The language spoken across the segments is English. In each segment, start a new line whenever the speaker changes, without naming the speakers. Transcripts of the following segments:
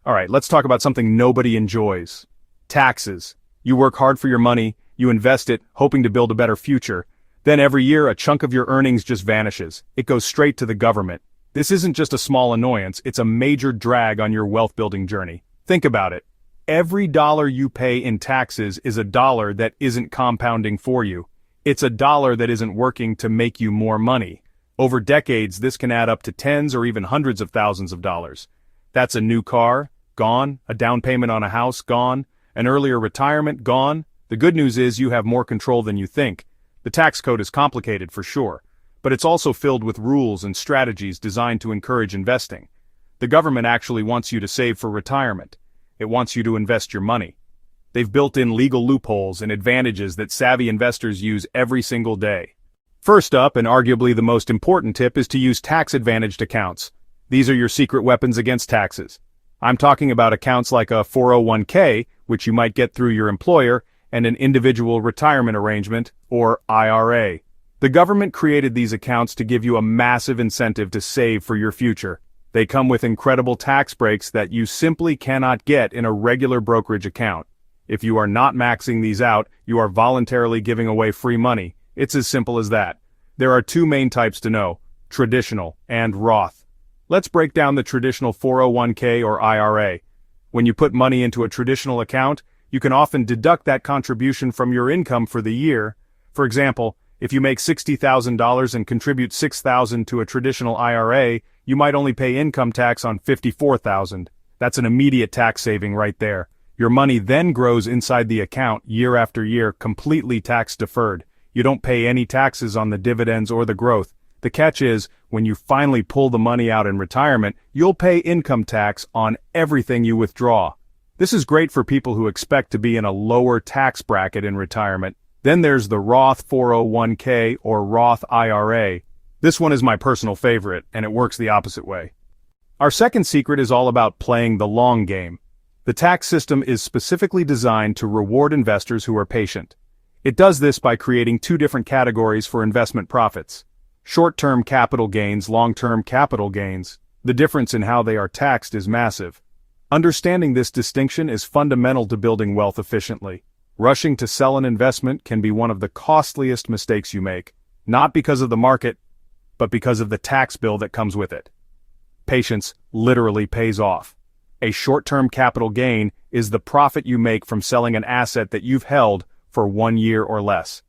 Alright, let's talk about something nobody enjoys. Taxes. You work hard for your money, you invest it, hoping to build a better future. Then every year a chunk of your earnings just vanishes. It goes straight to the government. This isn't just a small annoyance, it's a major drag on your wealth-building journey. Think about it. Every dollar you pay in taxes is a dollar that isn't compounding for you. It's a dollar that isn't working to make you more money. Over decades, this can add up to tens or even hundreds of thousands of dollars. That's a new car, gone, a down payment on a house, gone, an earlier retirement, gone. The good news is you have more control than you think. The tax code is complicated for sure, but it's also filled with rules and strategies designed to encourage investing. The government actually wants you to save for retirement. It wants you to invest your money. They've built in legal loopholes and advantages that savvy investors use every single day. First up, and arguably the most important tip, is to use tax-advantaged accounts. These are your secret weapons against taxes. I'm talking about accounts like a 401k, which you might get through your employer, and an individual retirement arrangement, or IRA. The government created these accounts to give you a massive incentive to save for your future. They come with incredible tax breaks that you simply cannot get in a regular brokerage account. If you are not maxing these out, you are voluntarily giving away free money. It's as simple as that. There are two main types to know: traditional and Roth. Let's break down the traditional 401k or IRA. When you put money into a traditional account, you can often deduct that contribution from your income for the year. For example, if you make $60,000 and contribute $6,000 to a traditional IRA, you might only pay income tax on $54,000. That's an immediate tax saving right there. Your money then grows inside the account year after year, completely tax deferred. You don't pay any taxes on the dividends or the growth. The catch is, when you finally pull the money out in retirement, you'll pay income tax on everything you withdraw. This is great for people who expect to be in a lower tax bracket in retirement. Then there's the Roth 401k or Roth IRA. This one is my personal favorite, and it works the opposite way. Our second secret is all about playing the long game. The tax system is specifically designed to reward investors who are patient. It does this by creating two different categories for investment profits: short-term capital gains, long-term capital gains. The difference in how they are taxed is massive. Understanding this distinction is fundamental to building wealth efficiently. Rushing to sell an investment can be one of the costliest mistakes you make, not because of the market, but because of the tax bill that comes with it. Patience literally pays off. A short-term capital gain is the profit you make from selling an asset that you've held for 1 year or less.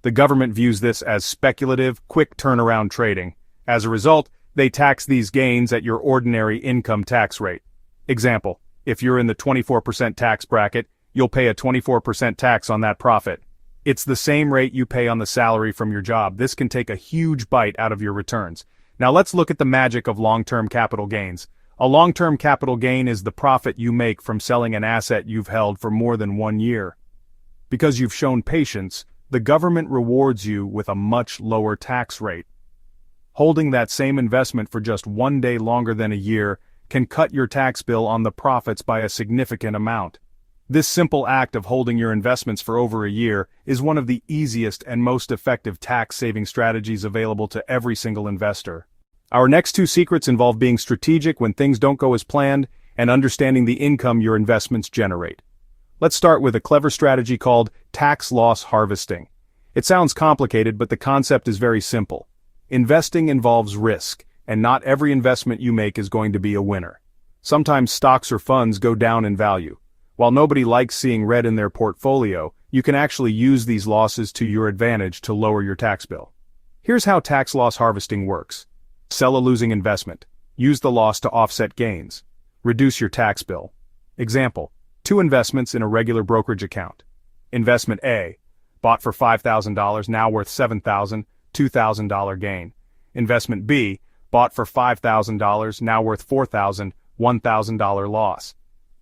The government views this as speculative, quick turnaround trading. As a result, they tax these gains at your ordinary income tax rate. Example, if you're in the 24% tax bracket, you'll pay a 24% tax on that profit. It's the same rate you pay on the salary from your job. This can take a huge bite out of your returns. Now let's look at the magic of long-term capital gains. A long-term capital gain is the profit you make from selling an asset you've held for more than 1 year. Because you've shown patience, the government rewards you with a much lower tax rate. Holding that same investment for just 1 day longer than a year can cut your tax bill on the profits by a significant amount. This simple act of holding your investments for over a year is one of the easiest and most effective tax-saving strategies available to every single investor. Our next two secrets involve being strategic when things don't go as planned and understanding the income your investments generate. Let's start with a clever strategy called tax loss harvesting. It sounds complicated, but the concept is very simple. Investing involves risk, and not every investment you make is going to be a winner. Sometimes stocks or funds go down in value. While nobody likes seeing red in their portfolio, you can actually use these losses to your advantage to lower your tax bill. Here's how tax loss harvesting works. Sell a losing investment. Use the loss to offset gains. Reduce your tax bill. Example, 2 investments in a regular brokerage account. Investment A, bought for $5,000, now worth $7,000, $2,000 gain. Investment B, bought for $5,000, now worth $4,000, $1,000 loss.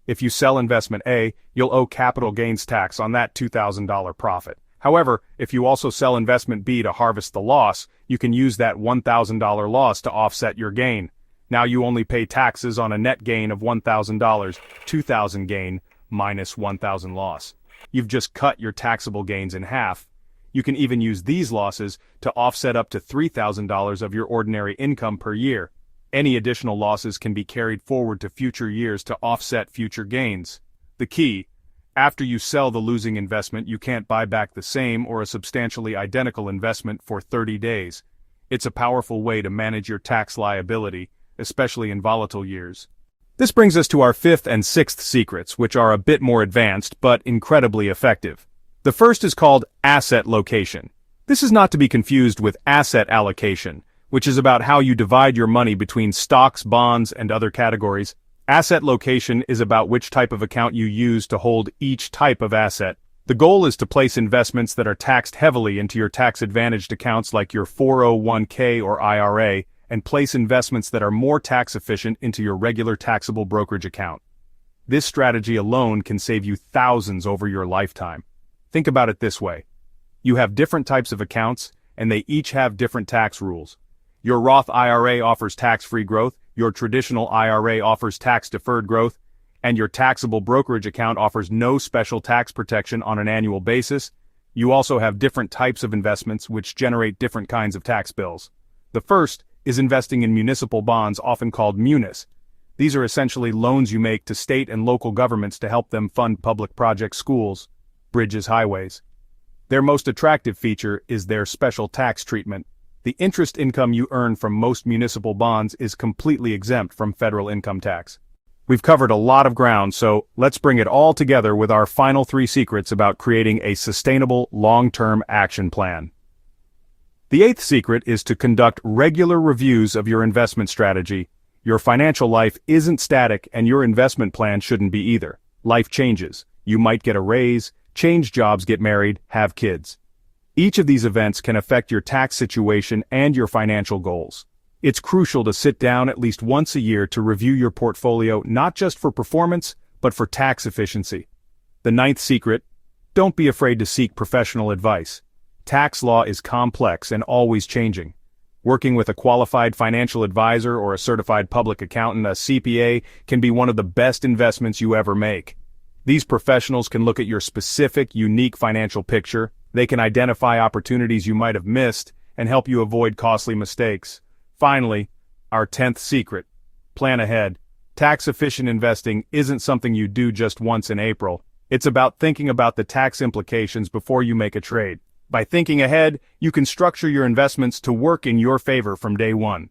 If you sell investment A, you'll owe capital gains tax on that $2,000 profit. However, if you also sell investment B to harvest the loss, you can use that $1,000 loss to offset your gain. Now you only pay taxes on a net gain of $1,000, $2,000 gain minus $1,000 loss. You've just cut your taxable gains in half. You can even use these losses to offset up to $3,000 of your ordinary income per year. Any additional losses can be carried forward to future years to offset future gains. The key: after you sell the losing investment, you can't buy back the same or a substantially identical investment for 30 days. It's a powerful way to manage your tax liability, especially in volatile years. This brings us to our fifth and sixth secrets, which are a bit more advanced but incredibly effective. The first is called asset location. This is not to be confused with asset allocation, which is about how you divide your money between stocks, bonds, and other categories. Asset location is about which type of account you use to hold each type of asset. The goal is to place investments that are taxed heavily into your tax-advantaged accounts like your 401k or IRA, and place investments that are more tax-efficient into your regular taxable brokerage account. This strategy alone can save you thousands over your lifetime. Think about it this way. You have different types of accounts, and they each have different tax rules. Your Roth IRA offers tax-free growth, your traditional IRA offers tax-deferred growth, and your taxable brokerage account offers no special tax protection on an annual basis. You also have different types of investments which generate different kinds of tax bills. The first is investing in municipal bonds, often called munis. These are essentially loans you make to state and local governments to help them fund public projects, schools, bridges, highways. Their most attractive feature is their special tax treatment. The interest income you earn from most municipal bonds is completely exempt from federal income tax. We've covered a lot of ground, so let's bring it all together with our final 3 secrets about creating a sustainable, long-term action plan. The 8th secret is to conduct regular reviews of your investment strategy. Your financial life isn't static, and your investment plan shouldn't be either. Life changes. You might get a raise, change jobs, get married, have kids. Each of these events can affect your tax situation and your financial goals. It's crucial to sit down at least once a year to review your portfolio, not just for performance, but for tax efficiency. The 9th secret: don't be afraid to seek professional advice. Tax law is complex and always changing. Working with a qualified financial advisor or a certified public accountant, a CPA, can be one of the best investments you ever make. These professionals can look at your specific, unique financial picture. They can identify opportunities you might have missed and help you avoid costly mistakes. Finally, our 10th secret: plan ahead. Tax-efficient investing isn't something you do just once in April. It's about thinking about the tax implications before you make a trade. By thinking ahead, you can structure your investments to work in your favor from day one.